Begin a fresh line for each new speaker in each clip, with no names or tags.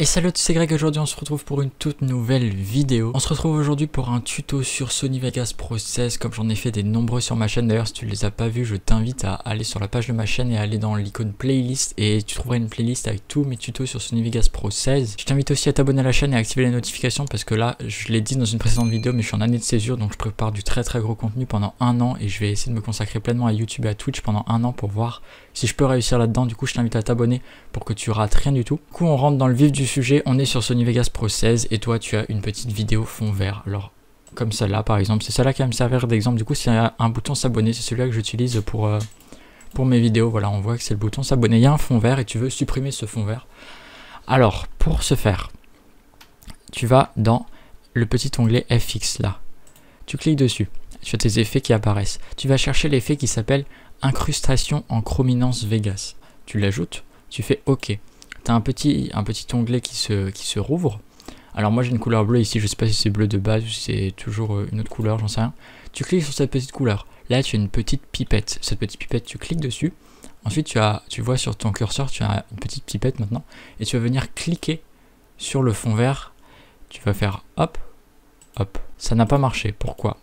Et salut, c'est Greg, aujourd'hui on se retrouve pour une toute nouvelle vidéo. On se retrouve aujourd'hui pour un tuto sur Sony Vegas Pro 16, comme j'en ai fait des nombreux sur ma chaîne. D'ailleurs, si tu ne les as pas vus, je t'invite à aller sur la page de ma chaîne et à aller dans l'icône playlist. Et tu trouveras une playlist avec tous mes tutos sur Sony Vegas Pro 16. Je t'invite aussi à t'abonner à la chaîne et à activer les notifications parce que là, je l'ai dit dans une précédente vidéo, mais je suis en année de césure, donc je prépare du très gros contenu pendant un an. Et je vais essayer de me consacrer pleinement à YouTube et à Twitch pendant un an pour voir si je peux réussir là-dedans. Du coup, je t'invite à t'abonner pour que tu rates rien du tout. Du coup, on rentre dans le vif du sujet. On est sur Sony Vegas Pro 16 et toi tu as une petite vidéo fond vert, alors comme celle-là par exemple, c'est celle-là qui va me servir d'exemple. Du coup c'est un bouton s'abonner, c'est celui-là que j'utilise pour mes vidéos. Voilà, on voit que c'est le bouton s'abonner, il y a un fond vert et tu veux supprimer ce fond vert. Alors pour ce faire, tu vas dans le petit onglet FX là, tu cliques dessus, tu as tes effets qui apparaissent, tu vas chercher l'effet qui s'appelle incrustation en chrominance Vegas, tu l'ajoutes, tu fais OK. Tu as un petit onglet qui se rouvre. Alors moi j'ai une couleur bleue ici, je sais pas si c'est bleu de base ou si c'est toujours une autre couleur, j'en sais rien. Tu cliques sur cette petite couleur. Là tu as une petite pipette. Cette petite pipette, tu cliques dessus. Ensuite tu vois sur ton curseur, tu as une petite pipette maintenant. Et tu vas venir cliquer sur le fond vert. Tu vas faire hop, hop. Ça n'a pas marché. Pourquoi?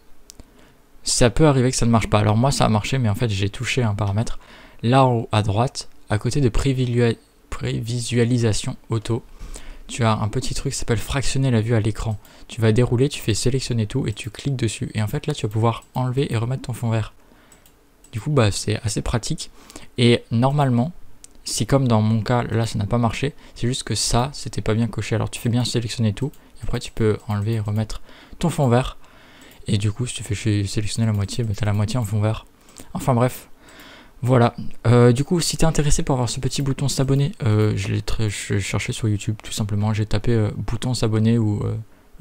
Ça peut arriver que ça ne marche pas. Alors moi ça a marché, mais en fait j'ai touché un paramètre. Là en haut à droite, à côté de prévisualisation auto, tu as un petit truc qui s'appelle fractionner la vue à l'écran. Tu vas dérouler, tu fais sélectionner tout et tu cliques dessus. Et en fait là tu vas pouvoir enlever et remettre ton fond vert. Du coup bah c'est assez pratique. Et normalement, si comme dans mon cas là ça n'a pas marché, c'est juste que ça c'était pas bien coché. Alors tu fais bien sélectionner tout et après tu peux enlever et remettre ton fond vert. Et du coup si tu fais sélectionner la moitié, bah, tu as la moitié en fond vert. Enfin bref. Voilà, du coup si t'es intéressé pour avoir ce petit bouton s'abonner, je cherchais sur YouTube tout simplement, j'ai tapé bouton s'abonner ou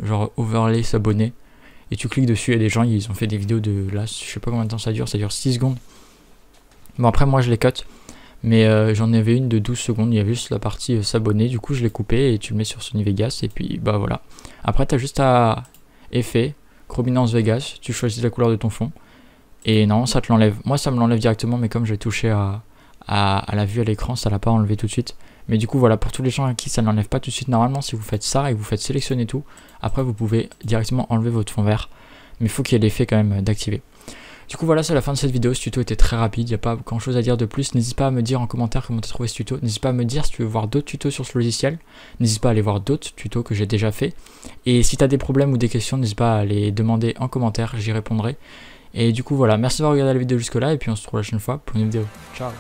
genre overlay s'abonner et tu cliques dessus et des gens ils ont fait des vidéos de là, je sais pas combien de temps ça dure 6 secondes. Bon après moi je les cut, mais j'en avais une de 12 secondes, il y avait juste la partie s'abonner, du coup je l'ai coupé et tu le mets sur Sony Vegas et puis bah voilà. Après t'as juste à effet, chrominance Vegas, tu choisis la couleur de ton fond. Et non, ça te l'enlève. Moi, ça me l'enlève directement, mais comme j'ai touché à la vue à l'écran, ça l'a pas enlevé tout de suite. Mais du coup, voilà, pour tous les gens à qui ça ne l'enlève pas tout de suite, normalement, si vous faites ça et que vous faites sélectionner tout, après, vous pouvez directement enlever votre fond vert. Mais il faut qu'il y ait l'effet quand même d'activer. Du coup, voilà, c'est la fin de cette vidéo. Ce tuto était très rapide, il n'y a pas grand chose à dire de plus. N'hésite pas à me dire en commentaire comment tu as trouvé ce tuto. N'hésite pas à me dire si tu veux voir d'autres tutos sur ce logiciel. N'hésite pas à aller voir d'autres tutos que j'ai déjà fait. Et si tu as des problèmes ou des questions, n'hésite pas à les demander en commentaire, j'y répondrai. Et du coup voilà, merci d'avoir regardé la vidéo jusque là et puis on se retrouve la prochaine fois pour une vidéo. Ciao.